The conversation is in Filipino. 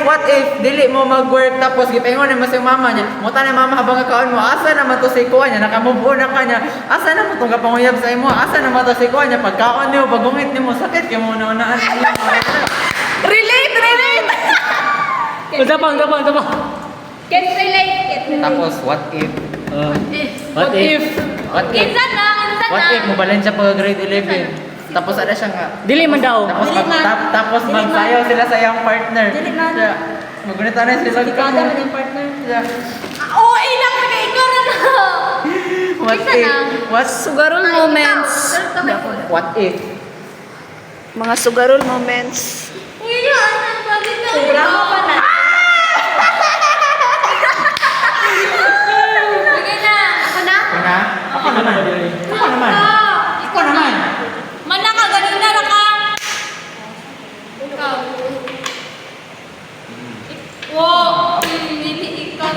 what if dili mo mag-work tapos gipaingon mo sa mama niya. Muta na mama habang kaon mo, asa naman to si kuha niya, nakamove on na kanya. Asa na mo tong kapanguyab sa imo? Asa naman to si kuha niya pagkaon niyo, pagungit niyo sakit kay mo na-unaan. Relate! Tapang. Can relate. Tapos what if? What if? Insan na. What if mo balen siya pag grade 11? Tapos ada siya nga. Dili man daw. Tapos magsayaw sila sa iyang partner. Dili man. Magunita na sila. Kada man yung partner. Oo, ilang na ikaw na na. What if? Sugarol moments. What if? Mga sugarol moments. Uy, yan. Bakit na? Drama pa na. Sige na. Ako na? Ako na? Ako naman. Ako naman. Ako naman. Mana ka, ganun na ka. Ikaw. Wow, hindi ikaw.